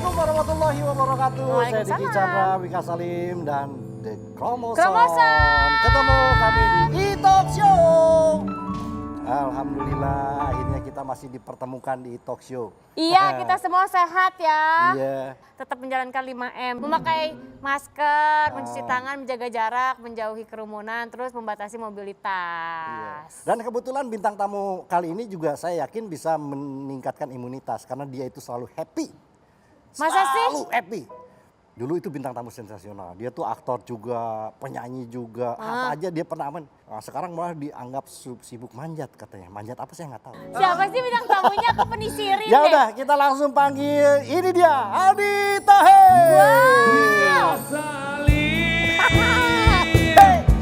Assalamualaikum warahmatullahi wabarakatuh. Saya Diki Waalaikumsalam. Chandra, Wika Salim, dan The Kromoson. Kromoson. Ketemu kami di E-Talk Show. Alhamdulillah akhirnya kita masih dipertemukan di E-Talk Show. Iya, kita semua sehat ya. Iya. Tetap menjalankan 5M. Memakai masker, mencuci tangan, menjaga jarak, menjauhi kerumunan, terus membatasi Iya. mobilitas. Dan kebetulan bintang tamu kali ini juga saya yakin bisa meningkatkan imunitas karena dia itu selalu happy. Masa sih? Selalu happy. Dulu itu bintang tamu sensasional. Dia tuh aktor juga, penyanyi juga, apa aja dia pernah aman. Nah, sekarang malah dianggap sibuk manjat katanya. Manjat apa saya nggak tahu. Siapa sih bintang tamunya? Aku penisirin Ya deh. udah, kita langsung panggil. Ini dia, Aldi Taher. Salim,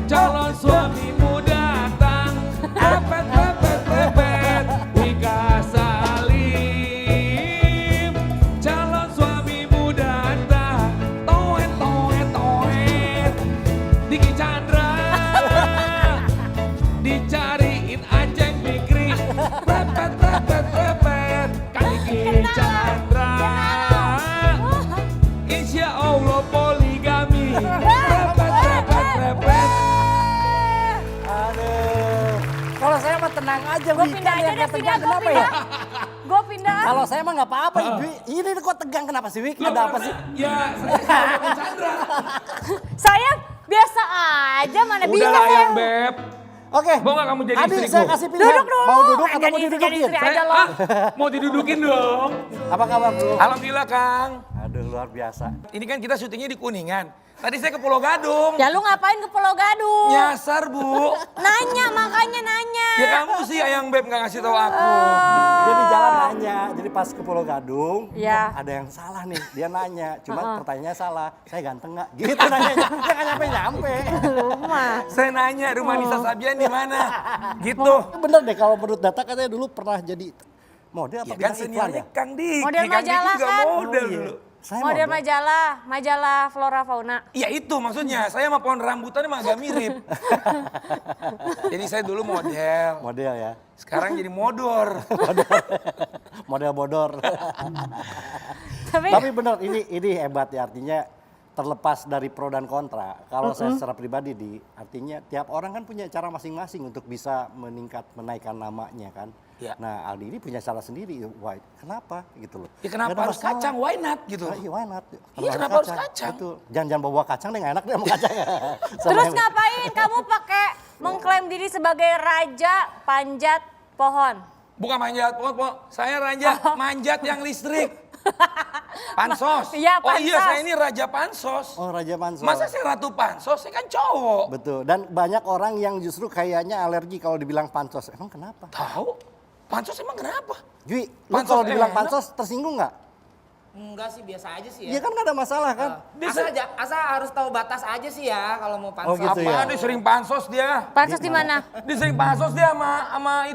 calon suamimu datang, pepet pepet pepet, Wika Salim, calon suamimu datang, toet toet toet, Diki Chandra, dicariin Aceng Fikri, pepet pepet pepet, Kak Diki Chandra. Insya Allah poligami. Repet, repet, repet. Aduh, kalau saya mah tenang aja. Gue Wika pindah aja yang deh, tegang. pindah, gue Kenapa ya? pindah. Gue pindah. Kalau saya mah nggak apa-apa. Ini kok tegang kenapa sih, Wik? Ada apa sih? Ya, saya Diki Chandra. Saya biasa aja, mana bisa Udah saya. yang Beb. Oke. Mau nggak kamu jadi Adi, istriku? saya kasih pilihan. Duduk dulu. Mau duduk atau Jadi mau istri, didudukin? jadi istri. Saya, Aja loh. mau didudukin dong. Apa kabar, bro? Alhamdulillah, Kang. Aduh, luar biasa. Ini kan kita syutingnya di Kuningan. Tadi saya ke Pulau Gadung. Ya lu ngapain ke Pulau Gadung? Nyasar, Bu. Nanya, makanya nanya. Ya kamu sih yang Beb nggak ngasih tahu aku. Dia di jalan nanya, jadi pas ke Pulau Gadung, Iya. ada yang salah nih. Dia nanya, cuma pertanyaannya salah. Saya ganteng nggak? Gitu nanyanya. Dia nggak nyampe-nyampe. Lu mah. Saya nanya rumah Nisa Sabian di mana? Gitu. Bener deh, kalau menurut data katanya dulu pernah jadi model apa Ya kan bintang iklan seniornya ya? Kang Diki. Model Kang Diki majalah juga kan? model Oh, iya. dulu. Saya Model majalah Flora Fauna. Ya itu maksudnya, saya sama pohon rambutan emang agak mirip. Jadi saya dulu model, Model ya. sekarang jadi modor. Model bodor. Tapi Tapi benar ini hebat ya, artinya terlepas dari pro dan kontra. Kalau saya secara pribadi artinya tiap orang kan punya cara masing-masing untuk bisa menaikkan namanya kan. Ya. Nah, Aldi ini punya cara sendiri. Why? Kenapa gitu loh? Ya kenapa Nggak ada harus masalah. kacang, why not gitu. Iya, why not? Iya, kenapa harus kacang? Betul. Jangan bawa kacang deh, nggak enak deh sama kacang. Sama terus yang- ngapain kamu pakai mengklaim diri sebagai raja panjat pohon? Bukan manjat, saya raja manjat yang listrik. Pansos. Iya, Oh iya, pansos. saya ini raja pansos. Oh, Raja Pansos. Masa saya ratu pansos, saya kan cowok. Betul. Dan banyak orang yang justru kayaknya alergi kalau dibilang pansos. Emang kenapa? Tahu? Pansos emang kenapa? Jui, lu Pansos kalau dibilang enak. pansos tersinggung nggak? Enggak sih, biasa aja sih Iya ya. kan nggak ada masalah kan? Asal harus tahu batas aja sih ya kalau mau Oh, pansos. gitu ya. Apaan dia sering pansos dia? Pansos di mana? Dia sering pansos dia sama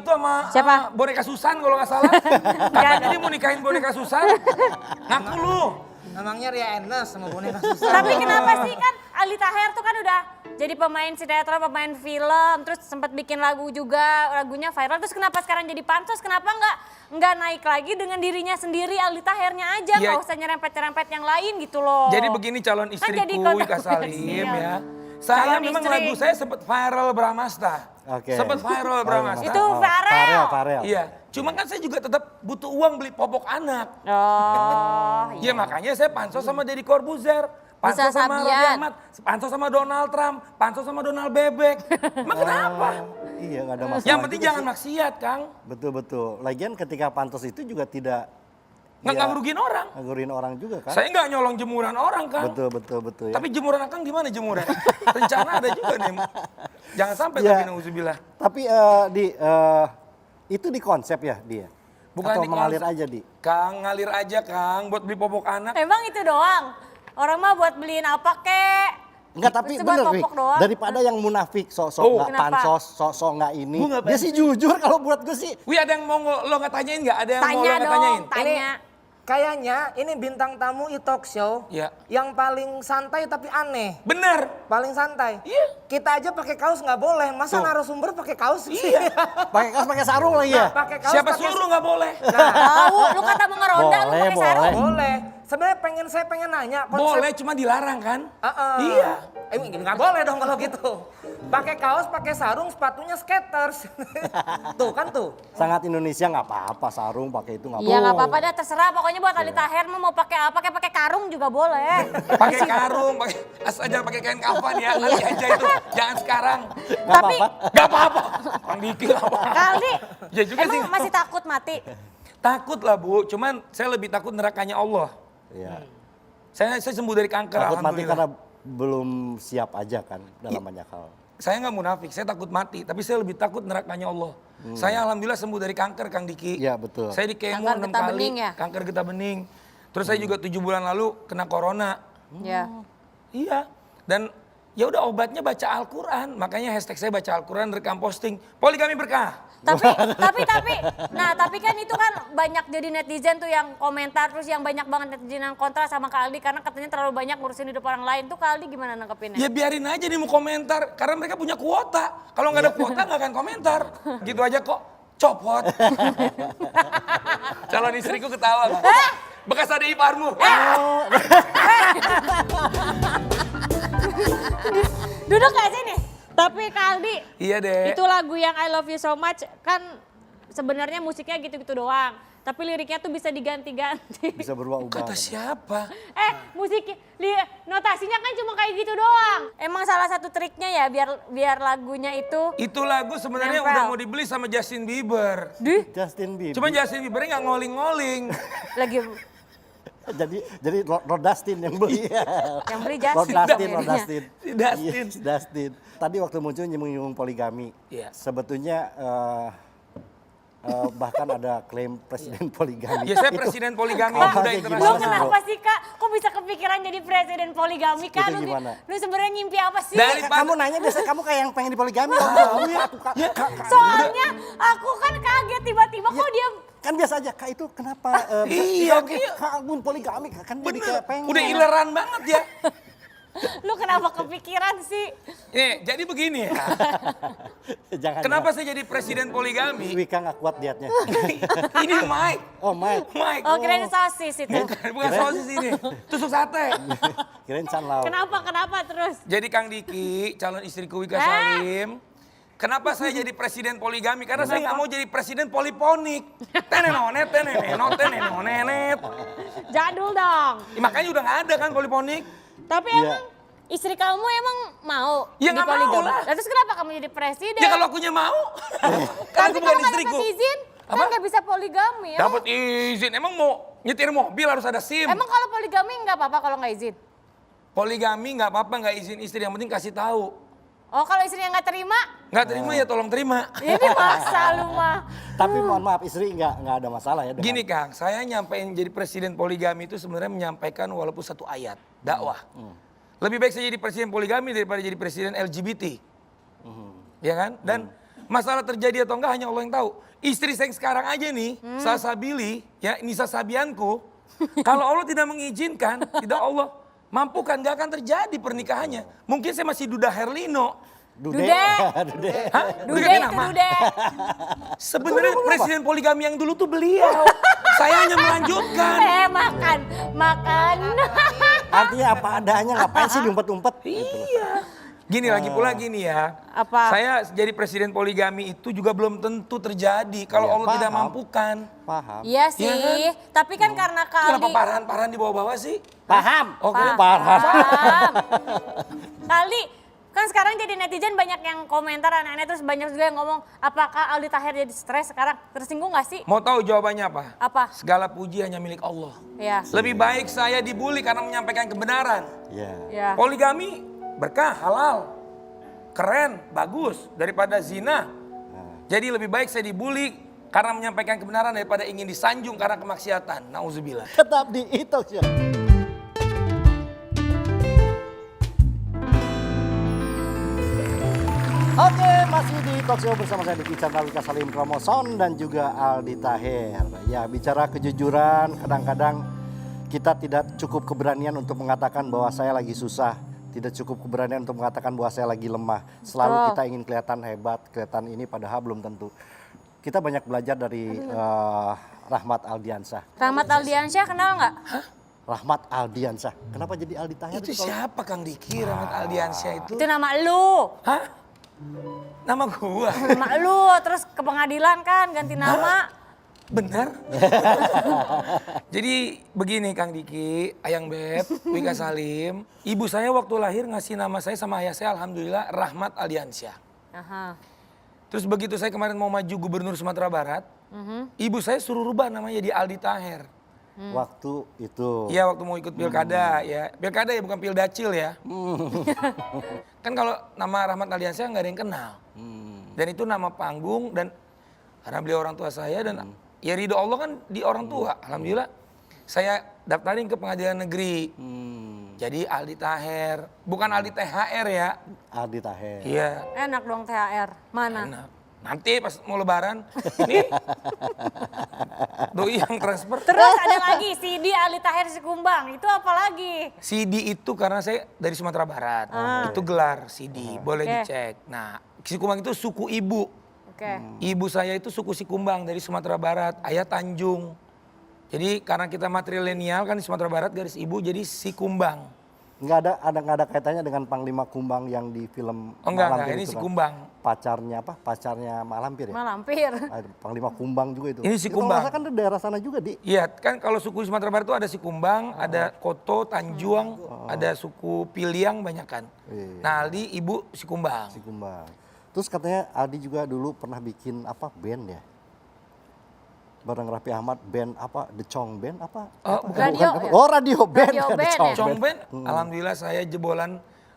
Siapa? boneka Susan kalau nggak salah. Katanya dia mau nikahin boneka Susan. Ngaku lu. Namanya Ria Ernest sama boneka susah. Tapi kenapa sih kan Aldi Taher tuh kan udah jadi pemain sinetron, pemain film, terus sempat bikin lagu juga, lagunya viral. Terus kenapa sekarang jadi pansos? Kenapa nggak naik lagi dengan dirinya sendiri, Aldi Tahernya aja, Ya. nggak usah nyerempet-nyerempet yang lain gitu loh. Jadi begini calon Kan istriku jadi Wika kontroversial. Salim ya. Saya Calon memang istri. lagu saya sempat viral Bramasta. Oke. Sempat viral Bramasta. Itu Farel. Farel. Iya, cuma kan saya juga tetap butuh uang beli popok anak. Oh, Ya makanya saya pansos sama Deddy Corbuzier. Pansos Bisa sama Sabian. Raffi Ahmad, pansos sama Donald Trump, pansos sama Donald Bebek. Emang kenapa? Iya nggak ada masalah. Yang penting juga jangan sih. maksiat, Kang. Betul-betul. Lagian ketika pantos itu juga tidak Nggak ngerugiin orang. ngerugiin orang juga kan? Saya nggak nyolong jemuran orang, Kang. Betul ya. Tapi jemuran Kang gimana jemuran? Rencana ada juga nih. Jangan sampai Ya. tapi nauzubillah. Tapi itu di konsep ya dia? Bukan Atau di mengalir konsep. aja di? Kang, ngalir aja Kang buat beli popok anak. emang itu doang? Orang mah buat beliin apa kek? Enggak, tapi Terus buat bener Wik. popok doang. Daripada yang munafik, sok-sok Oh. nggak Kenapa? pansos, sok-sok nggak ini. Gua nggak Dia sih jujur kalau buat gue sih. Wih, ada yang mau lo nggak tanyain nggak? Ada yang mau lo Tanya nggak tanyain? dong, tanya. Kayaknya ini bintang tamu e-talk show Ya. yang paling santai tapi aneh. Bener. Paling santai. Iya. Kita aja pakai kaos nggak boleh. Masa narasumber pakai kaos sih? Iya. Pakai kaos pakai sarung lagi ya? Pakai kaos Siapa pakai- suruh nggak boleh? Nah, Tahu, lu kata mau ngeronda lu Boleh, pakai sarung. boleh. boleh. Sebenarnya saya pengen nanya. Boleh, cuma dilarang kan? Iya. Nggak boleh dong kalau gitu. Pakai kaos, pakai sarung, sepatunya skaters. Tuh kan tuh. Sangat Indonesia nggak apa-apa sarung pakai itu nggak apa-apa. Iya nggak apa-apa dah terserah pokoknya buat Aldi Taher mau pakai apa pakai karung juga boleh. Pakai karung, asal jangan pakai kain kafan ya. Nanti aja itu, jangan sekarang. Nggak Tapi apa-apa. Gak apa-apa. Bang Diki gak apa-apa. Kaldi Ya juga sih. emang masih takut mati? Takut lah Bu, cuman saya lebih takut nerakanya Allah. Iya. Saya sembuh dari kanker, Takut mati alhamdulillah. karena belum siap aja kan dalam banyak hal. Saya nggak munafik, saya takut mati, tapi saya lebih takut nerakanya Allah. Saya alhamdulillah sembuh dari kanker, Kang Diki. Iya betul. Saya di kemo Kanker 6 getah kali, bening ya? kanker getah bening. Terus saya juga 7 bulan lalu kena corona. Ya. Iya, dan ya udah obatnya baca Al-Quran. Makanya hashtag saya baca Al-Quran, rekam posting. Poligami berkah. Tapi kan itu kan banyak jadi netizen tuh yang komentar terus yang banyak banget netizen yang kontra sama Kak Aldi karena katanya terlalu banyak ngurusin hidup orang lain tuh Kak Aldi gimana nanggepinnya? Ya biarin aja nih mau komentar, karena mereka punya kuota. Kalau nggak ada kuota nggak akan komentar. Gitu aja kok, copot. Calon istriku ketawa. Bang. Bekas ada iparmu. Duduk gak sini? Tapi Kak Aldi, Iya deh. itu lagu yang I Love You So Much kan sebenarnya musiknya gitu-gitu doang. Tapi liriknya tuh bisa diganti-ganti. Bisa berubah-ubah. Kata siapa? Notasinya kan cuma kayak gitu doang. Emang salah satu triknya ya biar lagunya itu. Itu lagu sebenarnya Nempel. udah mau dibeli sama Justin Bieber. Justin Bieber. Cuma Justin Bieber nggak ngoling-ngoling. Lagi jadi Rod Dustin yang beli. yang beli Rod Justin. Dustin. Si Dustin. Iya, si Dustin. Tadi waktu muncul nyinggung poligami. Iya. Sebetulnya bahkan ada klaim presiden poligami. Ya saya Itu- presiden poligami Oh, udah kayak internasional. Lu gimana sih, kenapa sih Kak? Kok bisa kepikiran jadi presiden poligami Kak? Itu gimana? Lu sebenarnya ngimpi apa sih? Dari- Kamu nanya biasa kamu kayak yang pengen dipoligami. Oh, iya, tuh, Kak. Soalnya aku kan kaget tiba-tiba kok dia Kan biasa aja, Kak itu kenapa Iya, Kak Agun poligami kan jadi Bener, kayak pengen. udah ileran banget ya. lu kenapa kepikiran sih? Nih, jadi begini ya. Jangan. Kenapa saya jadi presiden poligami? Wika nggak kuat dietnya? Ini Mike. Oh, Mike. Mike. Oh kirain sosis itu. Bukan sosis ini. Tusuk sate. Kirain Sanlau. Kenapa terus? Jadi Kang Diki, calon istriku Wika Salim. Kenapa saya jadi presiden poligami? Karena saya nggak mau jadi presiden poliponik. Tenenonet, tenenonet. Jadul dong. Ya, makanya udah nggak ada kan poliponik. Tapi Iya. emang istri kamu emang mau Ya nggak mau dipoligami? lah. Terus kenapa kamu jadi presiden? Ya kalau akunya mau. Kan Tapi aku bukan kalau nggak istriku. dapat izin, kan Apa? nggak bisa poligami ya? Dapat izin. Emang mau nyetir mobil harus ada SIM. Emang kalau poligami nggak apa-apa kalau nggak izin? Poligami nggak apa-apa, nggak izin istri. Yang penting kasih tahu. Oh kalau istrinya nggak terima, Nggak terima ya tolong terima. ini masa lu mah. Tapi mohon maaf istri nggak ada masalah ya. dengan- Gini Kang, saya nyampein jadi presiden poligami itu sebenarnya menyampaikan walaupun satu ayat, dakwah. Lebih baik saya jadi presiden poligami daripada jadi presiden LGBT. Ya kan? Dan masalah terjadi atau enggak hanya Allah yang tahu. Istri saya yang sekarang aja nih, Sasabili, ya Nisa Sabianku, kalau Allah tidak mengizinkan, tidak Allah mampukan, gak akan terjadi pernikahannya. Mungkin saya masih Duda Herlino. Dude. Dude. Dude. Hah? Dude ganti itu dude. Sebenarnya presiden poligami yang dulu tuh beliau. Saya hanya melanjutkan. Makan. Artinya apa adanya, ngapain sih diumpet-umpet? Iya. Gini lagi pula gini ya. Apa? Saya jadi presiden poligami itu juga belum tentu terjadi kalau Iya, Allah tidak paham. mampukan. Paham. Iya sih, Iya tapi kan karena Kenapa Kaldi. parahan-parahan di bawah-bawah sih? Paham. Oke. Paham. Paham. Kaldi, kan sekarang jadi netizen banyak yang komentar aneh-aneh terus banyak juga yang ngomong apakah Aldi Taher jadi stres sekarang? Tersinggung gak sih? Mau tahu jawabannya apa? Apa? Segala puji hanya milik Allah. Ya. Lebih baik saya dibully karena menyampaikan kebenaran. Iya. Ya. Poligami berkah, halal, keren, bagus daripada zina. Jadi lebih baik saya dibully karena menyampaikan kebenaran daripada ingin disanjung karena kemaksiatan. Nauzubillah. Tetap di itu sih. Oke, masih di talk show bersama saya Diki Chandra, Wika Salim Promoson dan juga Aldi Taher. Ya, bicara kejujuran, kadang-kadang kita tidak cukup keberanian untuk mengatakan bahwa saya lagi susah. Tidak cukup keberanian untuk mengatakan bahwa saya lagi lemah. Selalu Betul. kita ingin kelihatan hebat, kelihatan ini padahal belum tentu. Kita banyak belajar dari Rahmat Aldiansah. Rahmat Aldiansyah kenal nggak? Rahmat Aldiansyah. Kenapa jadi Aldi Taher? Itu kalau- siapa Kang Diki, Rahmat Aldiansyah itu? Itu nama lu. Hah? Nama gua? Nama lu, terus ke pengadilan kan ganti nama. Bener? Jadi begini Kang Diki, Ayang Beb, Wika Salim. Ibu saya waktu lahir ngasih nama saya sama ayah saya alhamdulillah Rahmat Aldiansyah. Aha. Terus begitu saya kemarin mau maju gubernur Sumatera Barat, ibu saya suruh rubah namanya jadi Aldi Taher. Waktu itu. Iya waktu mau ikut pilkada ya. Pilkada ya bukan pildacil ya. Kan kalau nama Rahmat Aldiansyah nggak ada yang kenal. Dan itu nama panggung dan karena beliau orang tua saya dan ya ridho Allah kan di orang tua. Alhamdulillah saya daftarin ke pengadilan negeri. Jadi Aldi Taher, bukan Aldi THR ya. Aldi Taher. Iya. Enak dong THR. Mana? Enak. Nanti pas mau lebaran, nih doi yang transfer. Terus ada lagi CD Ali Taher Sikumbang. Itu apa lagi? CD itu karena saya dari Sumatera Barat. Itu gelar CD, boleh Oke. dicek. Nah, Sikumbang itu suku ibu. Oke. Ibu saya itu suku Sikumbang dari Sumatera Barat, ayah Tanjung. Jadi karena kita matrilineal kan di Sumatera Barat garis ibu jadi Sikumbang. Nggak ada kaitannya dengan Panglima Kumbang yang di film Oh enggak, Malampir ini itu kan? Sikumbang. Pacarnya apa? Pacarnya Malampir ya? Malampir. Ada Panglima Kumbang juga itu. Ini Itu Sikumbang. kalau nggak salah kan di daerah sana juga di. Iya, kan kalau suku Sumatera Barat itu ada Sikumbang, ada Koto, Tanjuang, ada suku Piliang banyak kan. Iya. Nah, Aldi ibu Sikumbang. Kumbang. Terus katanya Aldi juga dulu pernah bikin apa band ya? Bareng Raffi Ahmad band apa? The Chong Band apa? Oh, Apa? bukan. Radio Bukan. ya? Oh radio band. Radio The band Chong ya? Chong Band, alhamdulillah saya jebolan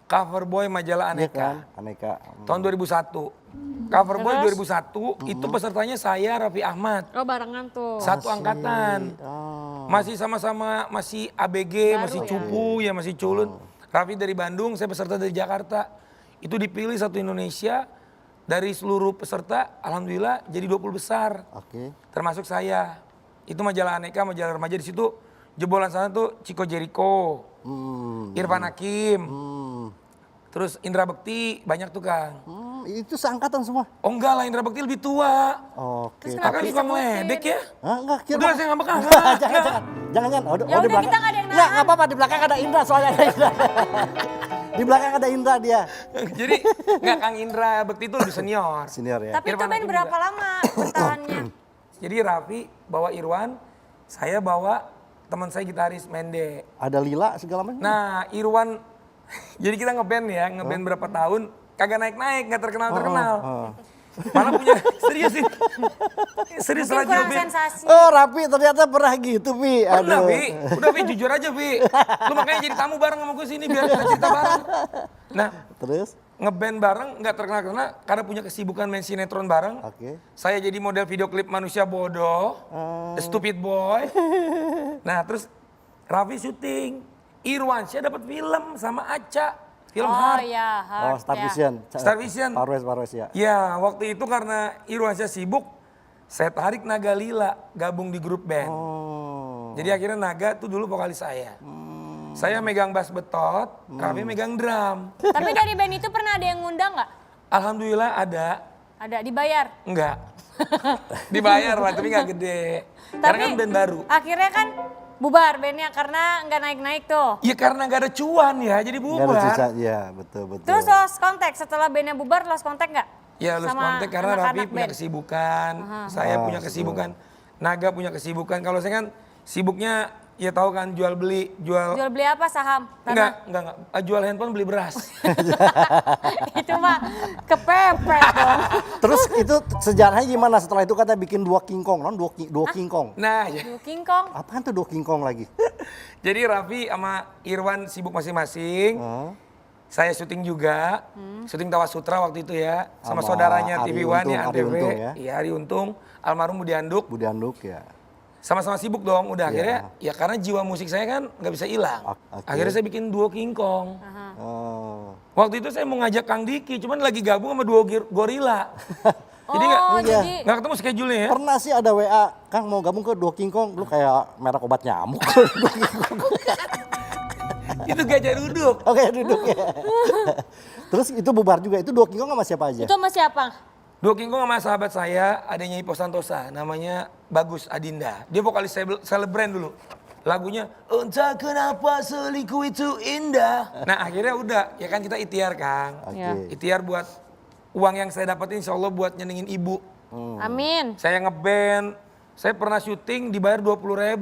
cover boy majalah Iya kan? Aneka. Aneka. Tahun 2001. Cover boy 2001, itu pesertanya saya Raffi Ahmad. Oh barengan tuh. Satu angkatan. Oh. Masih sama-sama, masih ABG, Baru masih ya? cupu, ya masih culun. Raffi dari Bandung, saya peserta dari Jakarta. Itu dipilih satu Indonesia, dari seluruh peserta, alhamdulillah jadi 20 besar. Oke. Termasuk saya. Itu majalah Aneka, majalah remaja di situ. Jebolan sana tuh Chico Jericho, Irfan Hakim, terus Indra Bekti, banyak tuh Kang. Itu seangkatan semua. Oh enggak lah, Indra Bekti lebih tua. Oke. Terus Kakak Tapi suka disebutin. ngeledek ya? Hah, enggak kira. Udah saya ngambek jangan, jangan. Oh, Ya di udah, belakang. kita nggak ada yang Nggak, nahan. apa-apa di belakang ada Indra soalnya ada Indra. Di belakang ada Indra dia. Jadi enggak Kang Indra Bekti itu lebih senior. Senior ya. Tapi itu Irfan band Hakim berapa juga. lama bertahannya? Jadi Raffi bawa Irwan, saya bawa teman saya gitaris Mende. Ada Lila segala macam. Nah Irwan, jadi kita ngeband ya, ngeband berapa tahun, kagak naik-naik, nggak terkenal-terkenal. Malah punya, serius sih. Serius Mungkin radio kurang band. sensasi. Oh Rapi ternyata pernah gitu Pi. Pernah, Aduh. Pi. Udah, Pi, jujur aja, Pi. Lu makanya jadi tamu bareng sama gue sini, biar kita cerita bareng. Nah, Terus? ngeband bareng, nggak terkenal-terkenal, karena punya kesibukan main sinetron bareng. Oke. Saya jadi model video klip Manusia Bodoh, The Stupid Boy. Nah, terus Raffi syuting. Irwansyah dapat film sama Aca. Film Oh Hard. ya, Oh, Hard Star ya. Vision. Star Vision. Parwes ya. Ya, waktu itu karena Irwansyah sibuk, saya tarik Naga Lila gabung di grup band. Oh. Jadi akhirnya Naga tuh dulu vokalis saya. Saya megang bass betot, Raffi megang drum. Tapi dari band itu pernah ada yang ngundang nggak? Alhamdulillah ada, Ada dibayar. enggak. Dibayar lah, tapi nggak gede. Karena Tapi kan band baru. akhirnya kan bubar bandnya karena nggak naik-naik tuh. Ya karena nggak ada cuan ya, jadi Nggak ada bubar. sisa. Iya, betul. Terus lost kontak setelah bandnya bubar lost kontak nggak? Ya lu Sama kontak karena anak-anak Raffi punya band? kesibukan, saya punya kesibukan, Naga punya kesibukan. Kalau saya kan sibuknya ya tahu kan jual beli, Jual beli apa saham? Tanah? enggak. Jual handphone beli beras. Itu mah kepepet dong. Terus itu sejarahnya gimana setelah itu katanya bikin dua King Kong, non? Dua King Kong. Nah, ya. Duh, King Kong. Apaan tuh dua King Kong lagi? Jadi Raffi sama Irwan sibuk masing-masing. Hah? Saya syuting juga, syuting Tawa Sutra waktu itu ya, sama Sama saudaranya Ari TV One Untung, ya, Ari Antv. Untung ya. Iya, Ari Untung, almarhum Budi Anduk. Budi Anduk ya. Sama-sama sibuk dong, udah Iya. akhirnya ya karena jiwa musik saya kan nggak bisa hilang. Oke. Akhirnya saya bikin duo King Kong. Oh. Waktu itu saya mau ngajak Kang Diki, cuman lagi gabung sama duo gorila. Jadi Oh, Iya. jadi nggak ketemu schedule-nya ya. Pernah sih ada WA, Kang mau gabung ke dua King Kong, lu kayak merek obat nyamuk. Itu Gajah Duduk. Oke duduk ya. Terus itu bubar juga, itu dua King Kong sama siapa aja? itu sama siapa? Duo King Kong sama sahabat saya, adanya Ipo Santosa, namanya Bagus Adinda. Dia vokalis Celebrant dulu. lagunya entah kenapa selingkuh itu indah. Nah akhirnya udah, ya kan kita ikhtiar kan. Oke. Ya. Ikhtiar buat uang yang saya dapetin insya Allah buat nyenengin ibu. Amin. Saya ngeband, saya pernah syuting dibayar 20.000.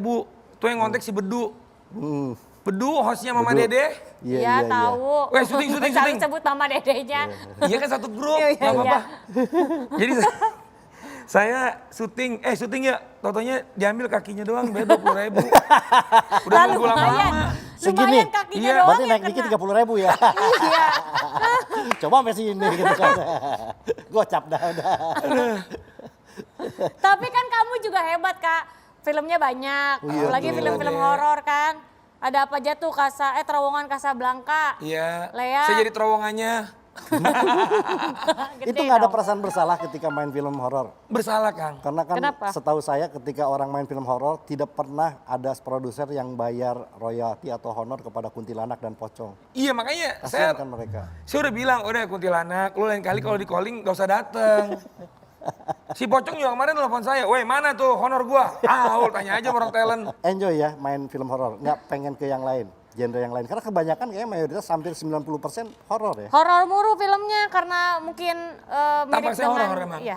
Itu yang ngontek si Bedu. Hmm. Bedu hostnya Mama Bedu. Dede. Iya tahu. Weh, syuting. Selalu sebut mama dedenya. Iya kan satu grup, Iya, nggak apa-apa. iya. Jadi saya syuting ya, totonya diambil kakinya doang, bayar 20.000. Udah Lah, nunggu lama-lama. Segini? Lumayan kakinya Iya, doang Berarti yang naik dikit kena. 30.000 ya. Iya. Coba sampai sini gitu kan. Gocap dah udah. Tapi kan kamu juga hebat Kak. Filmnya banyak. Oh, iya, Apalagi tuh. film-film horor kan. Ada apa aja tuh Terowongan Casablanca. Iya, Lea. saya jadi terowongannya. Gede Itu nggak ada dong. perasaan bersalah ketika main film horor. Bersalah Kang. Karena kan Kenapa? setahu saya ketika orang main film horor tidak pernah ada produser yang bayar royalti atau honor kepada kuntilanak dan pocong. Iya makanya Kasihan kan mereka. saya udah bilang, udah kuntilanak, lu lain kali kalau di calling gak usah dateng. Si Pocong juga kemarin telepon saya, weh mana tuh honor gua? Tanya aja sama orang talent. Enjoy ya main film horor, nggak pengen ke yang lain, genre yang lain. Karena kebanyakan kayaknya mayoritas hampir 90% horor ya. Horor mulu filmnya karena mungkin mirip Tampaknya dengan horor emang. Iya.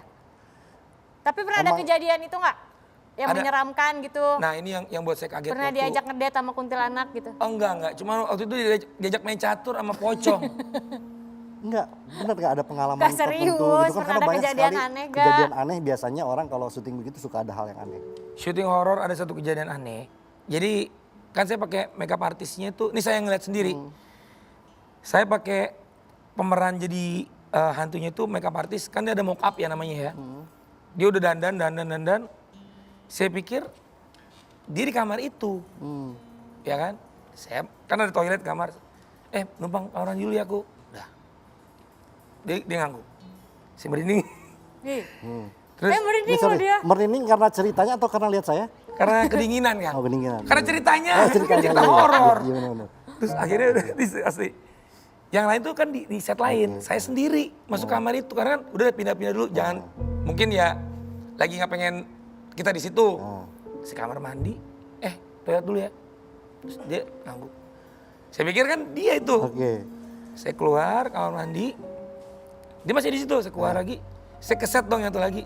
Tapi pernah ada Emang- kejadian itu nggak? Yang Ada. menyeramkan gitu. Nah ini yang buat saya kaget. Pernah waktu- diajak ngedate sama kuntilanak gitu. Oh, enggak. Cuma waktu itu diajak main catur sama Pocong. Enggak, benar nggak ada pengalaman Nggak serius, tertentu gitu kan. pernah Karena ada banyak kejadian sekali aneh nggak? kejadian aneh biasanya orang kalau syuting begitu suka ada hal yang aneh. Syuting horor ada satu kejadian aneh. Jadi kan saya pakai makeup artisnya tuh, ini saya ngeliat sendiri. Saya pakai pemeran jadi hantunya itu makeup artis, kan dia ada mock up ya namanya ya. Dia udah dandan. Saya pikir dia di kamar itu, ya kan? Saya kan ada toilet kamar. Numpang kamar dulu ya aku. Dah. Dia ngangguk. Saya merinding. Ih. Terus Merinding Sorry, loh dia. merinding karena ceritanya atau karena lihat saya? karena kedinginan kan. Oh, kedinginan. Karena ceritanya, Oh, ceritanya, cerita iya. horor. Iya, benar-benar. Terus akhirnya udah asli. Yang lain tuh kan di set lain. Saya sendiri masuk kamar itu karena kan udah pindah-pindah dulu. Jangan mungkin ya lagi nggak pengen kita di situ. Si kamar mandi. Toilet dulu ya. Terus dia ngangguk. Saya pikir kan dia itu. Oke. Saya keluar kamar mandi. Dia masih di situ. Saya keluar lagi. Saya keset dong yang satu lagi.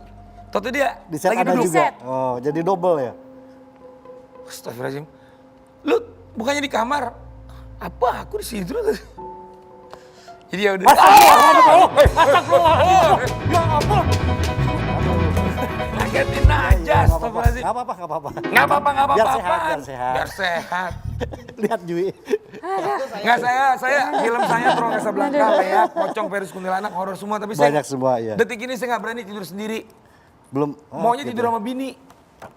Toto dia Di set lagi ada duduk. juga. Set. Oh, jadi double ya? Astagfirullahaladzim. Lu bukannya di kamar? Apa aku di situ? Jadi ya udah. Ya ampun. Ngagetin aja, astagfirullahaladzim. Nggak apa-apa, nggak apa-apa. Nggak apa-apa. Biar sehat, apaan. biar sehat. Biar sehat. Lihat Jui. Nggak saya film saya Terowongan Casablanca, Lea, Pocong, Verus Kuntilanak, horor semua. Tapi saya, Banyak semua ya. detik ini saya nggak berani tidur sendiri. Belum. Maunya oke tidur deh. sama bini.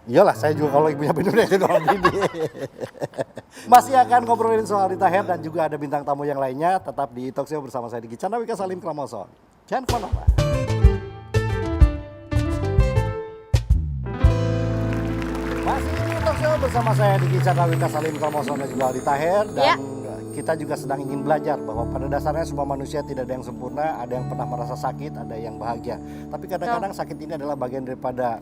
Iyalah, saya juga kalau punya bini udah tidur sama bini. Masih akan ngobrolin soal Rita Hair dan juga ada bintang tamu yang lainnya. Tetap di Talk Show bersama saya Diki Chandrawika Salim Kramoso. Jangan kemana-mana. Masih di Talk Show bersama saya Diki Chandrawika Salim Kramoso dan juga Rita Hair. Dan Ya. kita juga sedang ingin belajar bahwa pada dasarnya semua manusia tidak ada yang sempurna. Ada yang pernah merasa sakit, ada yang bahagia. Tapi kadang-kadang sakit ini adalah bagian daripada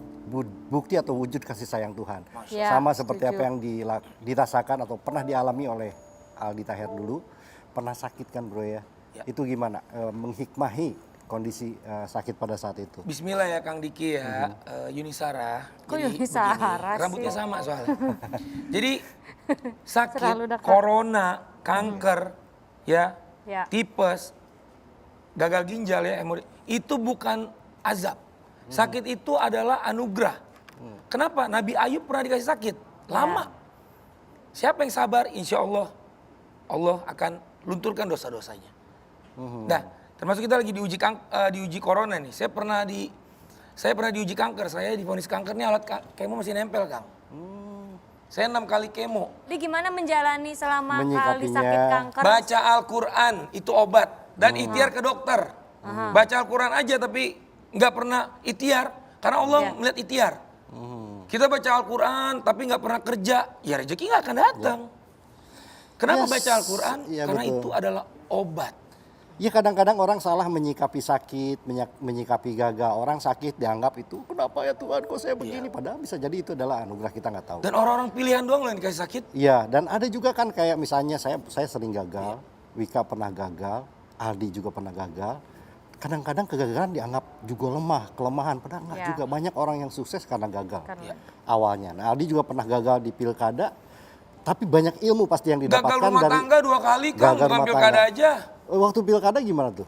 bukti atau wujud kasih sayang Tuhan. Ya, Sama seperti setuju. apa yang dirasakan atau pernah dialami oleh Aldi Taher dulu. Pernah sakit kan bro ya? Itu gimana? Menghikmahi kondisi sakit pada saat itu. Bismillah ya Kang Diki ya, Yuni Sarah. Kok Jadi Yuni Sarah begini, Rambutnya sih? sama soalnya. Jadi Selalu sakit, dekat. corona, kanker, ya, Ya. tipes, gagal ginjal ya, itu bukan azab. Sakit itu adalah anugerah. Kenapa? Nabi Ayub pernah dikasih sakit, lama. Siapa yang sabar, insya Allah, Allah akan lunturkan dosa-dosanya. Nah, termasuk kita lagi diuji corona nih. Saya pernah diuji kanker. Saya divonis kanker nih alat kemo masih nempel, Kang. Saya 6 kali kemo. Dia gimana menjalani selama kali Menyikapinya. sakit kanker? Baca Al-Quran itu obat dan ikhtiar ke dokter. Baca Al-Quran aja tapi nggak pernah ikhtiar karena Allah Iya. melihat ikhtiar. Kita baca Al-Quran tapi nggak pernah kerja, ya rezeki nggak akan datang. Kenapa Yes. baca Al-Quran? Iya, Karena betul. itu adalah obat. Ya kadang-kadang orang salah menyikapi sakit, menyikapi gagal. Orang sakit dianggap itu, kenapa ya Tuhan kok saya begini? Padahal bisa jadi itu adalah anugerah, kita nggak tahu. Dan orang-orang pilihan doang loh yang dikasih sakit. Iya, dan ada juga kan kayak misalnya saya sering gagal, Wika pernah gagal, Aldi juga pernah gagal. Kadang-kadang kegagalan dianggap juga lemah, kelemahan. Padahal nggak Iya. juga, banyak orang yang sukses karena gagal Karena- awalnya. Nah Aldi juga pernah gagal di pilkada, tapi banyak ilmu pasti yang didapatkan Gagal rumah dari tangga 2 kali kan, gagal bukan rumah pilkada tangga. aja. Waktu pilkada gimana tuh?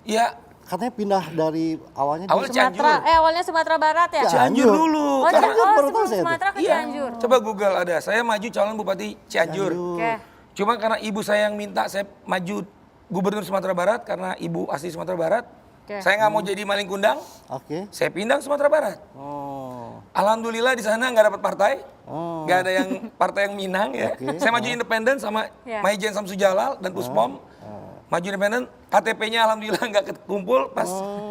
Ya, Katanya pindah dari awalnya Awalnya di Cianjur. Awalnya Sumatera Barat ya? Cianjur dulu. Oh, Karena- Cianjur, baru tahu sebelum saya tuh. Sumatera ke Iya. Cianjur. Coba Google ada. Saya maju calon Bupati Cianjur. Oke. Cuma karena ibu saya yang minta saya maju Gubernur Sumatera Barat karena ibu asli Sumatera Barat. Oke. Saya nggak mau jadi maling kundang, Oke. saya pindah ke Sumatera Barat. Oh. Alhamdulillah di sana nggak dapat partai, Oh. nggak ada yang partai yang Minang ya. Oke. Saya maju independen sama Ya. Maijen Samsujalal dan Puspom. Maju independen, KTP-nya alhamdulillah nggak kekumpul pas.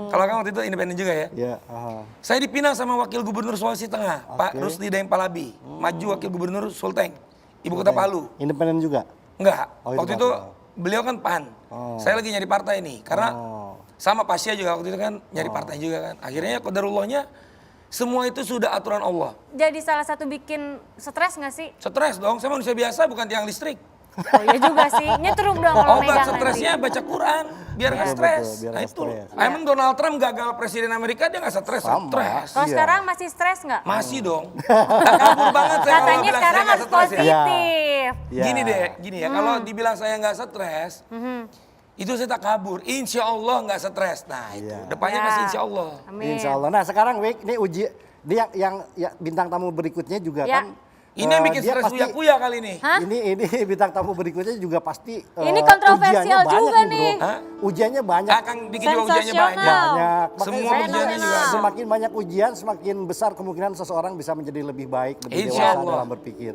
Kalau kan waktu itu independen juga ya. Ya. Aha. Saya dipinang sama Wakil Gubernur Sulawesi Tengah, Pak Oke. Rusdi Daeng Palabi. Maju Wakil Gubernur Sulteng, Ibu Kota Palu. Independen juga. Enggak, Oh, itu waktu Pak. itu beliau kan PAN. Oh. Saya lagi nyari partai nih, karena Oh. sama Pasya juga waktu itu kan nyari partai juga kan. Akhirnya kodarullahnya semua itu sudah aturan Allah. Jadi salah satu bikin stres nggak sih? Stres dong, saya manusia biasa bukan tiang listrik. Oh iya juga sih, nyetrum dong kalau Obat megang stresnya nanti. baca Quran, biar nggak Betul, stres. betul, biar Nah nggak itu. stres. Emang Donald Trump gagal presiden Amerika dia nggak stres? Sama. Stres. Kalau Iya. sekarang masih stres nggak? Masih dong. Nah, kabur banget saya kalau Katanya bilang sekarang saya nggak harus stres ya. positif. Ya. Gini deh, gini ya. Kalau dibilang saya nggak stres, itu saya tak kabur. Insya Allah nggak stres. Nah itu, Iya. depannya Ya. masih insya Allah. Amin. Insya Allah. Nah sekarang Wik, ini uji, dia yang ya, bintang tamu berikutnya juga Ya. kan. Ini yang bikin dia stres pasti- Buya-Buya kali ini. Hah? Ini bintang tamu berikutnya juga pasti. Ini kontroversial ujiannya banyak juga bro. nih. Hah? Ujiannya banyak. Akan bikin juga ujiannya Sensasional. banyak. Banyak. Makanya Semua semakin ujiannya banyak- juga ada. Semakin banyak ujian, semakin besar kemungkinan seseorang bisa menjadi lebih baik, lebih Insya dewasa Allah. dalam berpikir.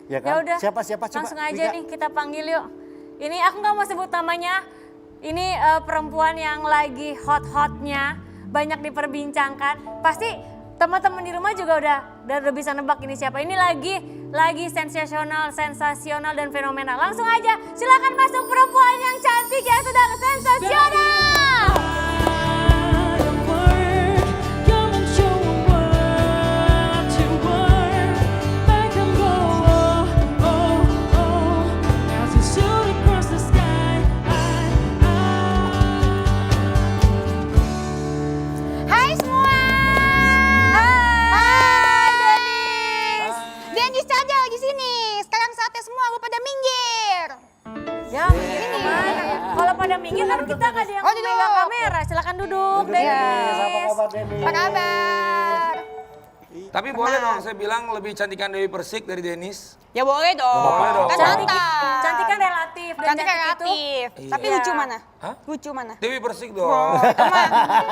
Ya Ya kan? udah. Siapa coba? Langsung aja Wika? nih kita panggil yuk. Ini aku nggak mau sebut namanya. Ini perempuan yang lagi hot-hotnya, banyak diperbincangkan. Pasti teman-teman di rumah juga udah bisa nebak ini siapa. Ini lagi sensasional dan fenomenal. Langsung aja, silakan masuk perempuan yang cantik yang sedang sensasional. Hai semua. Hai Denis. Denis Caja lagi sini. Sekarang saatnya semua lu pada minggir. Ya, ini kemana? Kalau pada minggir kan kita nggak ada yang Oh, duduk. megang kamera. Silakan duduk, Denis, Denis. apa kabar Denis? Apa kabar? Tapi boleh dong saya bilang lebih cantikan Dewi Persik dari Denis. Ya boleh dong. Boleh dong. Kan Cantik, mantap. cantik kan relatif. Dan Cantik cantik itu relatif. Tapi Iya. lucu mana? Hah? Lucu mana? Dewi Persik dong. Oh, itu mah.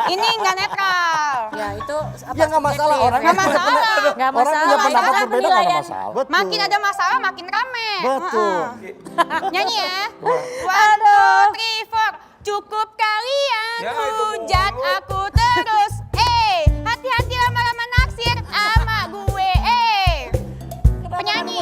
Ini nggak netral. ya itu apa Ya nggak masalah subjektif, orang. ya. Nggak masalah. Nggak Orang masalah, punya itu pendapat kan berbeda nggak ada penilaian. masalah. Betul. Makin ada masalah makin rame. Betul. Nyanyi ya. 1, 2, 3, 4. Cukup kalian Ya, itu hujat mulu. aku terus. Hati-hati lama-lama naksir sama gue. Penyanyi.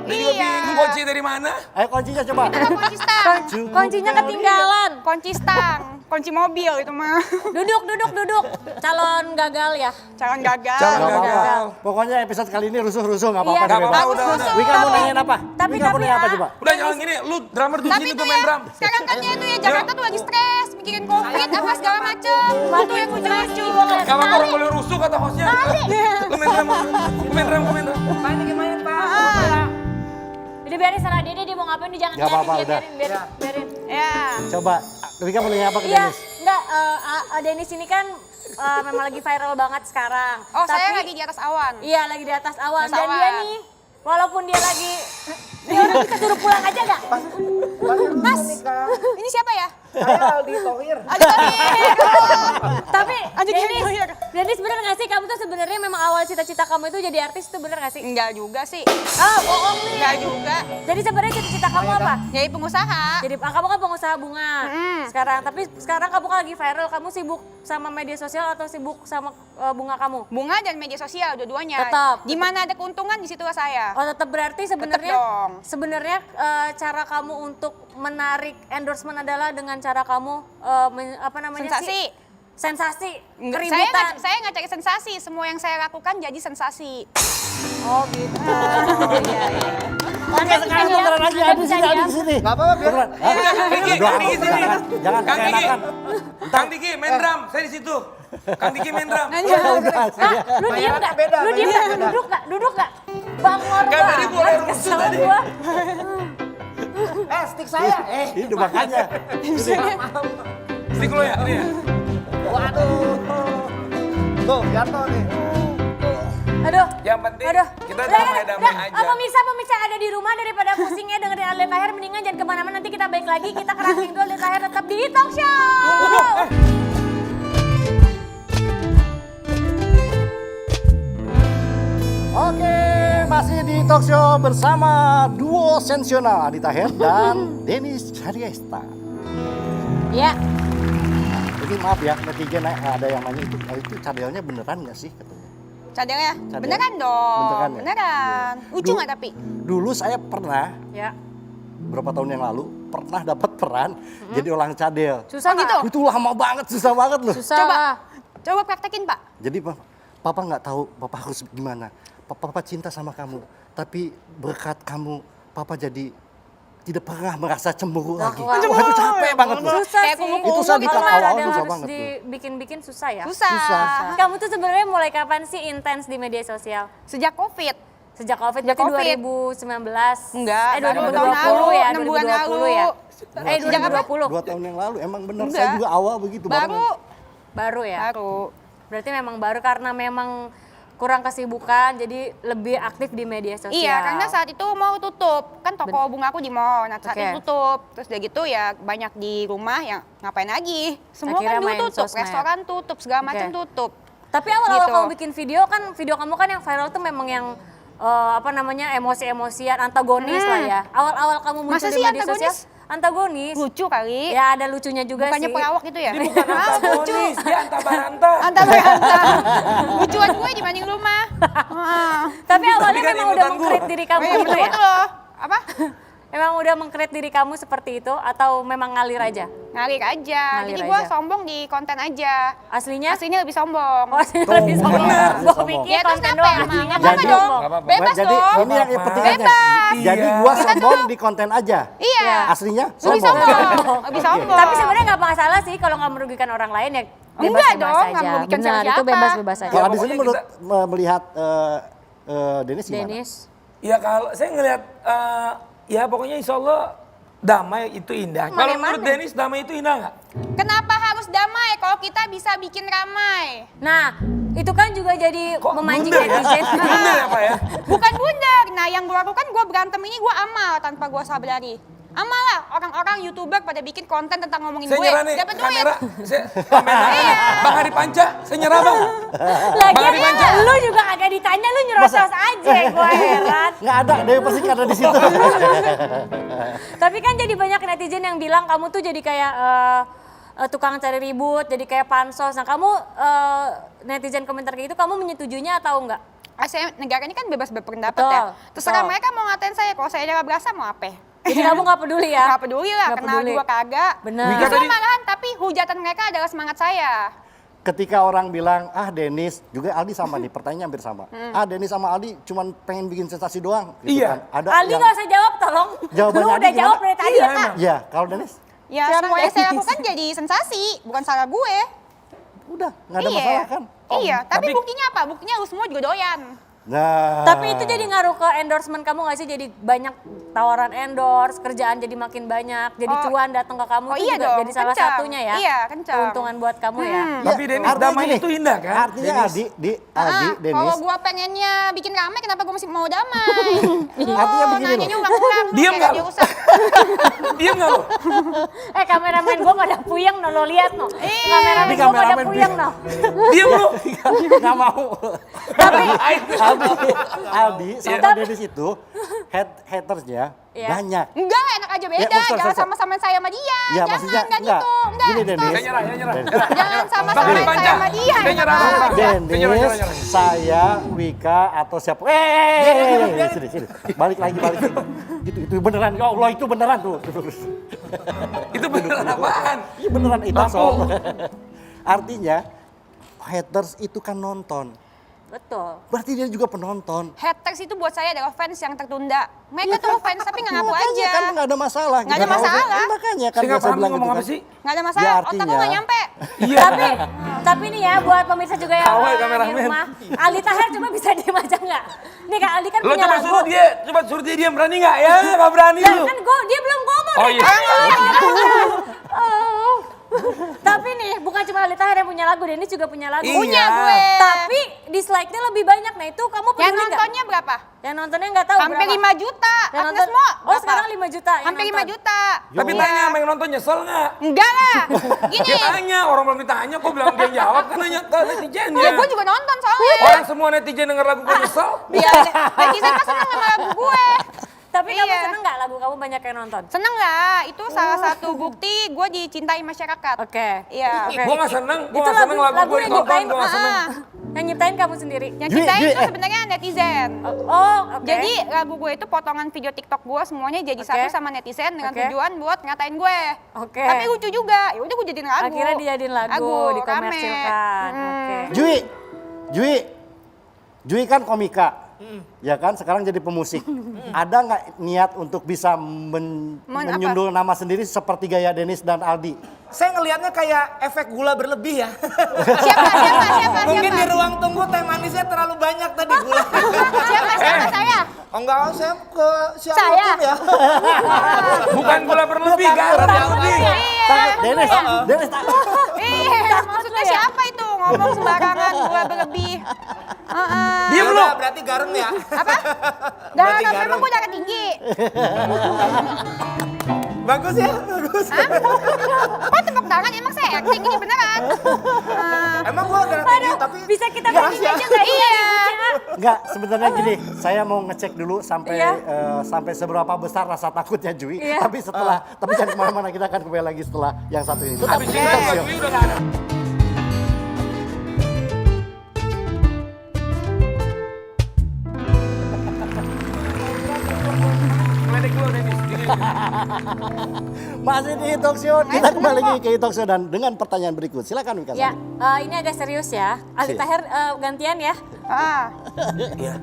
Dia juga Iya. bingung kunci dari mana. Ayo kuncinya coba. Itu kunci stang. Kuncinya ketinggalan. Kunci stang. Kunci mobil itu mah. Duduk. Calon gagal ya. Calon gagal. Calon Nggak gagal. apa-apa. Pokoknya episode kali ini rusuh-rusuh nggak apa-apa. Iya. deh, Nggak bebas. apa-apa, udah. Wika mau nanyain apa? Tapi- Wika mau nanya apa tapi, coba? Udah jangan gini, lu drummer tuh Tapi sini itu tuh main ya, drum. sekarang kan dia tuh ya Jakarta tuh lagi stres, mikirin covid apa segala macem. Itu yang lucu-lucu. Gak apa-apa orang boleh rusuh kata hostnya. Lu main drum, lu main drum. Jadi biarin salah dia mau ngapain dia jangan Nggak apa-apa, nyari, udah. biarin. Ya. Coba. Wika mau nanya apa ke Iya, Denis? enggak, Denis ini kan memang lagi viral banget sekarang. Oh, saya Tapi- lagi di atas awan. Iya, lagi di atas awan. Di atas Dan dia awan. nih, walaupun dia lagi... Dia orang bisa suruh pulang aja gak? Mas, ini siapa ya? Aldi Thohir. Aldi Thohir. Tapi Aldi Denis, Thohir. Denis bener gak sih kamu tuh sebenarnya memang awal cita-cita kamu itu jadi artis tuh bener gak sih? Enggak juga sih. Oh, bohong nih. Enggak juga. Jadi sebenarnya cita-cita kamu apa? Jadi pengusaha. Jadi kamu kan pengusaha bunga sekarang, tapi sekarang kamu kan lagi viral, kamu sibuk sama media sosial atau sibuk sama bunga kamu? Bunga dan media sosial dua-duanya. Tetap. Di mana ada keuntungan di situlah saya. Oh tetap berarti sebenarnya dong. Sebenarnya cara kamu untuk menarik endorsement adalah dengan cara kamu apa namanya Sensasi. sih? Sensasi, Saya keributan. nggak cari sensasi, semua yang saya lakukan jadi sensasi. Oh gitu. Iya, iya. Oke, sekarang beneran aja Adi sini, Adi sini. Nggak apa-apa, biar. Beneran. Kang Diki, Kang Diki sini. Jangan Kang Diki, keenakan. Kang Diki main drum, saya di situ. Kang Diki main drum. Udah, sini. Lu diem gak? beda, Lu diem gak? Duduk gak? Duduk gak? Bangor Kan tadi mulai banget, rusuh kesel tadi. gua. Stick saya. Itu makanya. Stick lo ya, ini ya. Waduh. Tuh, jatuh nih. Aduh. Yang penting Aduh. kita Udah, damai-damai udah. aja. Pemirsa yang ada di rumah daripada pusingnya dengerin Aldi Taher, mendingan jangan kemana-mana, nanti kita balik lagi, kita kerangking dulu Aldi Taher tetap di Talk Show. Oke, masih di talk show bersama duo sensasional Adi Taher dan Denis Chariesta. Ya. Jadi maaf ya, netizen ada yang nanya itu cadelnya beneran nggak sih katanya. Cadelnya? Cadel. Beneran dong. Beneran ya? Beneran. Lucu nggak tapi? Dulu saya pernah Ya. berapa tahun yang lalu pernah dapat peran jadi orang cadel. Susah Oh, gitu? nggak? Itu lama banget, susah banget loh. Susah. Coba praktekin, Pak. Jadi papa nggak tahu papa harus gimana. Papa cinta sama kamu, tapi berkat kamu papa jadi tidak pernah merasa cemburu lagi. wah. Wah, itu capek banget loh. Susah Kayak sih. kumu-kumu Itu saya di Kalau awal-awal ada susah harus banget tuh. dibikin-bikin susah ya? Susah. Kamu tuh sebenarnya mulai kapan sih intens di media sosial? Sejak COVID. Sejak COVID, Sejak berarti COVID. 2019? Enggak, Eh, baru 2020 tahun lalu, ya? 6 bulan 2020 ya? lalu. Eh, Sejak apa? 2020? 2 tahun yang lalu emang bener Enggak. saya juga awal begitu Baru. barengan. Baru ya? Baru. Berarti memang baru karena memang kurang kesibukan, jadi lebih aktif di media sosial. Iya, karena saat itu mau tutup. Kan toko bunga aku di mall. Nah, saat Oke. itu tutup. Terus udah gitu ya banyak di rumah yang ngapain lagi. Semua Akhirnya kan dulu main tutup. sosmed. Restoran tutup, segala macam Oke. tutup. Tapi awal-awal Gitu. kamu bikin video kan, video kamu kan yang viral tuh memang yang apa namanya, emosi-emosian, antagonis lah ya. Awal-awal kamu muncul Masa di sih media antagonis? sosial, antagonis. Lucu kali. Ya ada lucunya juga Bukannya sih. pelawak gitu ya? Dia bukan antagonis, dia antabaranta. Antara berantah. Lucuan gue dibanding lu mah. Tapi awalnya kan memang udah ikutan gua. meng-create diri kamu Iya, gitu ya? betul loh. Apa? Memang udah meng-create diri kamu seperti itu atau memang ngalir aja? Ngalir aja. Ngalir Jadi gue aja. sombong di konten aja. Aslinya? Aslinya lebih sombong. Oh, aslinya lebih sombong. bener. Gue Sombong. pikir Ya, terus konten kenapa doang, emang? aslinya Nggak apa-apa lebih dong. sombong. Nggak Bebas Jadi dong. ini yang Apa-apa. penting aja. Bebas. Jadi Iya. gua sombong di konten aja. Iya. Aslinya Lebih sombong. sombong. Lebih sombong. Tapi sebenarnya nggak masalah sih kalau nggak merugikan orang lain ya. Enggak bebas-bebas dong, nggak aja. merugikan Benar, itu siapa-siapa. bebas-bebas aja. Kalau di pokoknya sini menurut kita- melihat Denis gimana? Denis, Ya kalau saya ngelihat, ya pokoknya insya Allah damai itu indah. Kalau Mana-mana. menurut Denis damai itu indah nggak? Kenapa harus damai kalau kita bisa bikin ramai? nah itu kan juga jadi Kok memancing blunder ya? netizen. Blunder ya Pak ya? Bukan bundar. Nah, yang gue lakukan gue berantem ini gue amal tanpa gue sadari. Amal lah, orang-orang YouTuber pada bikin konten tentang ngomongin Saya gue. nyerah nih, Dapat duit. kamera. Kamera. Bang Hari Panca, saya nyerah bang. Bang Hari Panca. Lagian lu juga agak ditanya, lu nyerocos aja, gue heran. Nggak ada, Dewi pasti ada di situ. Tapi kan jadi banyak netizen yang bilang kamu tuh jadi kayak tukang cari ribut, jadi kayak pansos. Nah kamu netizen komentar kayak gitu, kamu menyetujuinya atau enggak? Negara ini kan bebas berpendapat Betul, ya. Terserah betul. mereka mau ngatain saya, kalau saya nggak berasa mau apa? Jadi kamu nggak peduli ya? Nggak peduli lah, Nggak kenal peduli. juga kagak. Bener. Wika Justru tadi- malahan, tapi hujatan mereka adalah semangat saya. Ketika orang bilang, Denis, juga Aldi sama nih, pertanyaannya hampir sama. Denis sama Aldi cuman pengen bikin sensasi doang. Gitu Iya. kan. Ada Aldi yang, nggak usah jawab, tolong. Jawabannya Lu Aldi udah gimana? jawab dari tadi Iya, ya, Kak? emang. Ya, kalau Denis, Ya Silakan, semua yang saya Dennis. lakukan jadi sensasi, bukan salah gue. udah, nggak ada Iya. masalah kan? Iya, tapi tapi- buktinya apa? Buktinya lu semua juga doyan. Nah. Tapi itu jadi ngaruh ke endorsement kamu nggak sih? Jadi banyak tawaran endorse, kerjaan jadi makin banyak, jadi Oh. cuan datang ke kamu Oh itu iya juga dong, jadi salah kencang. satunya ya. Iya, kencang. Keuntungan buat kamu ya. Tapi Denis, artinya damai gini, itu indah kan? Artinya Denis? Aldi, Denis, Kalau gua pengennya bikin rame, kenapa gua masih mau damai? Artinya begini loh. Nanyanya ulang-ulang. Diam kayak nggak radio lu? rusak. Diam nggak lo? Kameramen gue pada puyeng no, lo lihat no. Kameramen Ini gue pada kameramen puyeng no. Diam lo. nggak mau. Tapi Aldi sama Denis itu hatersnya Iya. banyak. Enggak, enak aja beda. Ya, sorry. Jangan sama-sama saya sama dia. Ya, Jangan, maksudnya enggak enggak. gitu. Enggak. Gini, stop. Dennis. Saya nyerah, saya nyerah. Jangan sama-sama Bang, saya Panca. sama dia. Saya nyerah, enak. Bang. Dennis, Nyerah. saya, Wika, atau siapa? Sini. Balik lagi. Itu beneran, ya Allah itu beneran tuh. Itu beneran apaan? Iya beneran itu Lampu. soal. Artinya, haters itu kan nonton. Betul. Berarti dia juga penonton. Haters itu buat saya adalah fans yang tertunda. Mereka tuh fans tapi nggak ngaku Makanya aja. kan nggak ada masalah. Nggak ada masalah. Makanya kan Saya nggak biasa paham bilang ngomong gitu apa kan. sih? Nggak ada Ya, masalah. Otak artinya- lu nggak nyampe. Iya. Tapi nih ya buat pemirsa juga yang Kawal di kameramen. rumah, Aldi Taher coba bisa diem aja nggak? Nih Kak Aldi kan Lo punya coba lagu. suruh dia diam, berani nggak? Ya nggak berani Lah, lu. kan dia belum ngomong. Oh dari iya. tadi. Oh. Tapi nih bukan cuma Aldi Taher yang punya lagu, Dennis juga punya lagu. Iya. Punya gue. Tapi dislike-nya lebih banyak. Nah itu kamu Yang peduli nggak? nontonnya berapa? Yang nontonnya nggak tahu Hampir berapa. 5 juta. Yang Agnes nonton- mau Oh berapa? sekarang 5 juta yang Hampir 5 nonton. juta. Tapi Iya. tanya sama yang nonton nyesel nggak? Enggak lah. Gini. Dia tanya, orang belum ditanya kok bilang dia jawab kan nanya ke netizennya. Ya gue juga nonton soalnya. Orang semua netizen denger lagu gue nyesel. Iya, netizen kan seneng sama lagu gue. Tapi kamu Iya. seneng nggak lagu kamu banyak yang nonton? Seneng nggak? Itu salah satu bukti gue dicintai masyarakat. Oke. Iya. Oke. Gue gak seneng, gue Itu gak seneng lagu gue yang ditonton, nyiptain, gue gak seneng. yang nyiptain kamu sendiri. Yang Jui, cintai Jui, itu sebenarnya netizen. Oh, oke. Jadi lagu gue itu potongan video TikTok gue semuanya jadi Oke. satu sama netizen dengan Oke. tujuan buat ngatain gue. Oke. Tapi lucu juga. Ya udah gue jadiin lagu. Akhirnya dijadiin lagu, dikomersilkan. Oke. Jui kan komika. Ya kan sekarang jadi pemusik. Ada nggak niat untuk bisa menyundul nama sendiri seperti gaya Dennis dan Aldi? Saya ngelihatnya kayak efek gula berlebih ya. Siapa? Mungkin di ruang tunggu teh manisnya terlalu banyak tadi gula. Siapa saya? Oh enggak, saya ke siapa Saya? ya. Bukan gula berlebih, garam yang lebih. Dennis, Iya, maksudnya siapa itu ngomong sembarangan gula berlebih. Diam Ya lu. udah, berarti garam ya. Apa? Berarti Darah garam. memang gue darah tinggi. Bagus ya, bagus. Kok tepuk tangan emang saya acting ini beneran? Emang gua darah tinggi tapi Bisa kita Nggak, bandingin ya. aja nggak? Iya. Enggak, sebenarnya gini, saya mau ngecek dulu sampai Iya. sampai seberapa besar rasa takutnya Jui. Iya. Tapi tapi jangan kemana-mana, kita akan kembali lagi setelah yang satu ini. Tetap Habis di ini Talk Show. lagu ini udah gak ada. Meledek dulu, Dennis. Gini. Masih di Talk Show, kita kembali lagi ke Talk Show dan dengan pertanyaan berikut. Silakan Wika. Ya, ini agak serius ya. Aldi Taher gantian ya.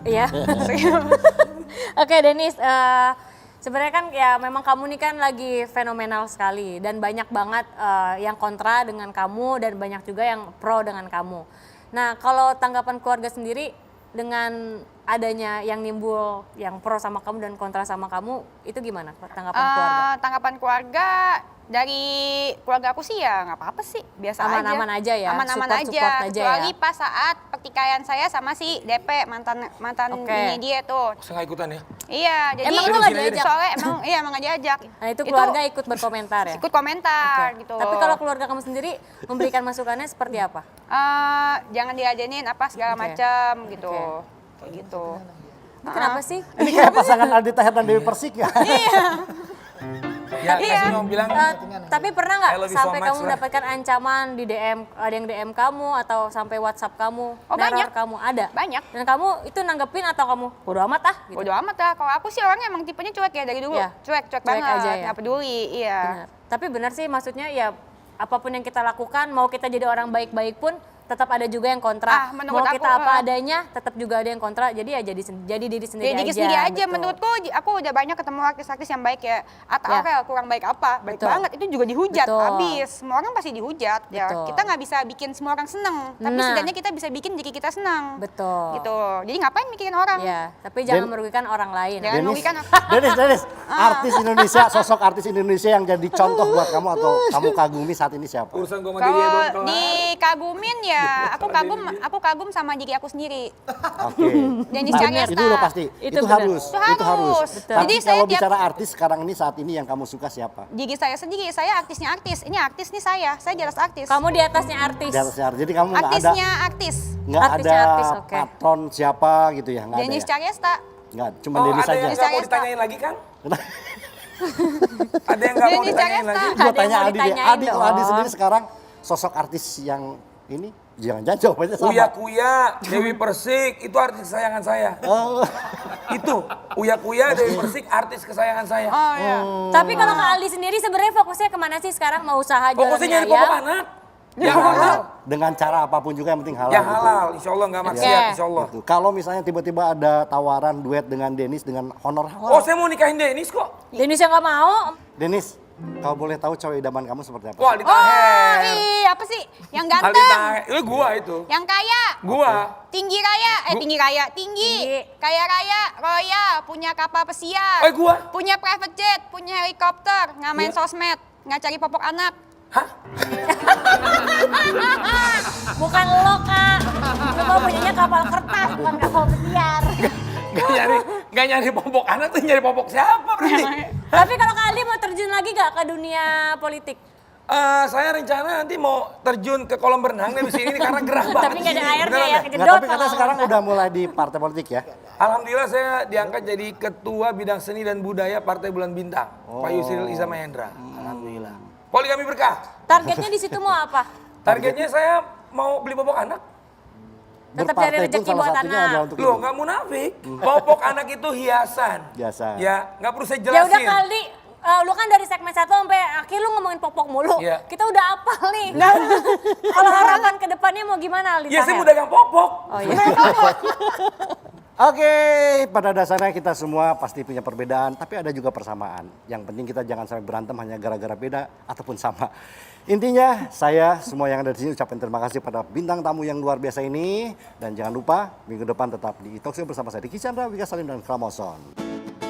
Iya. Oke, Dennis. Sebenarnya kan ya memang kamu nih kan lagi fenomenal sekali dan banyak banget yang kontra dengan kamu dan banyak juga yang pro dengan kamu. Nah, kalau tanggapan keluarga sendiri dengan adanya yang nimbul yang pro sama kamu dan kontra sama kamu itu gimana tanggapan keluarga? Tanggapan keluarga dari keluarga aku sih ya nggak apa-apa sih, biasa Aman-aman aja ya, aman-aman support-support aja kecuali ya. pas saat pertikaian saya sama si DP mantan Oke. bini dia tuh. Saya gak ikutan ya. Iya, jadi Emang lu nggak diajak? soalnya emang nggak diajak. Nah, itu keluarga ikut berkomentar ya? ikut komentar Oke. gitu. Tapi kalau keluarga kamu sendiri memberikan masukannya seperti apa? Jangan diajanin apa segala Oke. macam gitu. Oke. Kayak gitu. Ini kenapa sih? Ini kayak pasangan Aldi Taher dan Dewi Persik ya? Ya, kasih ngomong bilang. Tapi pernah nggak I love you so sampai much kamu lah. mendapatkan ancaman di DM, ada yang DM kamu atau sampai WhatsApp kamu, Oh, neror banyak. kamu ada? Banyak. Dan kamu itu nanggepin atau kamu bodo amat ah? Gitu? Bodo amat lah. Kalau aku sih orangnya emang tipenya cuek ya dari dulu. Iya. Cuek Cuek banget. aja ya. Nggak peduli. Iya. Benar. Tapi benar sih maksudnya ya apapun yang kita lakukan, mau kita jadi orang baik-baik pun tetap ada juga yang kontra. Menurut Mau aku, kita apa adanya, tetap juga ada yang kontra. Jadi ya jadi diri sendiri Jadi aja. sendiri aja. gitu. Menurutku aku udah banyak ketemu artis-artis yang baik ya. Atau Ya. kurang baik apa? Baik Betul. banget. Itu juga dihujat. Betul. Habis. Semua orang pasti dihujat. Ya. Betul. Kita nggak bisa bikin semua orang seneng. Tapi Nah. setidaknya kita bisa bikin diri kita senang. Betul. Gitu. Jadi ngapain mikirin orang? Ya, tapi jangan Dan- merugikan orang lain. Jangan Dennis, merugikan. Dennis, artis Indonesia, sosok artis Indonesia yang jadi contoh buat kamu atau kamu kagumi saat ini siapa? Urusan gue sama dia Kalau belum kelar. dikagumin ya, aku kagum sama diri aku sendiri. Oke. Dennis Nah, Cahyesta. itu udah pasti. Itu Itu benar. harus. Itu harus. Betul. Tapi Jadi saya kalau tiap- bicara artis sekarang ini saat ini yang kamu suka siapa? Diri saya sendiri, saya artisnya artis. Ini artis nih saya jelas artis. Kamu di atasnya artis. Di atas artis. Jadi kamu nggak ada Artisnya artis. nggak Artisnya ada artis, oke. patron siapa gitu ya? Nggak ada Dennis ya? Cahyesta. Enggak, cuma Oh, Denis ada yang saja. nggak mau Denis ditanyain lagi kan? Ada yang nggak mau Denis ditanyain Aresta. lagi? Gua Ada yang tanya mau Adi deh. ditanyain Adi, kalau Adi dong. sendiri sekarang sosok artis yang ini, jangan-jangan jawabannya sama. Uya Kuya, Dewi Persik, itu artis kesayangan saya. Oh. Itu, Uya Kuya, Dewi Persik, artis kesayangan saya. Oh iya. Tapi kalau Kak Aldi sendiri sebenarnya fokusnya kemana sih sekarang? Mau usaha jualan Fokusnya nyari mie popok ayam? anak. Yang halal. Dengan cara apapun juga yang penting halal. Yang gitu. halal, insya Allah nggak maksiat, Oke. insya Allah. Gitu. Kalau misalnya tiba-tiba ada tawaran duet dengan Denis dengan honor halal. Oh, saya mau nikahin Denis kok. Denis yang nggak mau. Denis, kalau boleh tahu cewek idaman kamu seperti apa? Wah, Oh, ditaher. apa sih? Yang Aldi ganteng, Taher. Itu gua itu. yang kaya, Gua. tinggi Tinggi. kaya raya, royal, punya kapal pesiar, Oh, gua. punya private jet, punya helikopter, nggak main Iya. sosmed, nggak cari popok anak. Hah? Bukan lo Kak. Lo mau punyanya kapal kertas, bukan kapal pesiar. Gak nyari popok anak tuh nyari popok siapa berarti? Tapi kalau Kak Aldi mau terjun lagi gak ke dunia politik? Saya rencana nanti mau terjun ke kolam berenang di sini karena gerah banget. Tapi nggak ada di sini. airnya Beneran ya, dah. kejedot. Nggak, tapi katanya kalau- sekarang udah mulai di partai politik ya? Alhamdulillah saya diangkat jadi ketua bidang seni dan budaya Partai Bulan Bintang, Pak Yusril Iza Mahendra. Alhamdulillah. Poligami berkah. Targetnya di situ mau apa? Targetnya saya mau beli popok anak. Tetap Berpartai cari pun rezeki salah buat satunya anak. adalah untuk Loh, itu. nggak munafik. Popok anak itu hiasan. Biasa. Ya, nggak perlu saya Ya udah jelasin. Kak Aldi, lu kan dari segmen 1 sampai akhir lu ngomongin popok mulu. Iya. Kita udah apal nih. Kalau harapan ke depannya mau gimana Aldi Ya saya Taher? mau dagang popok. Oh iya. Oke, pada dasarnya kita semua pasti punya perbedaan, tapi ada juga persamaan. Yang penting kita jangan sampai berantem hanya gara-gara beda ataupun sama. Intinya, saya semua yang ada di sini ucapkan terima kasih pada bintang tamu yang luar biasa ini. Dan jangan lupa, minggu depan tetap di Talkshow bersama saya, Diki Chandra, Wika Salim, dan Kramoson.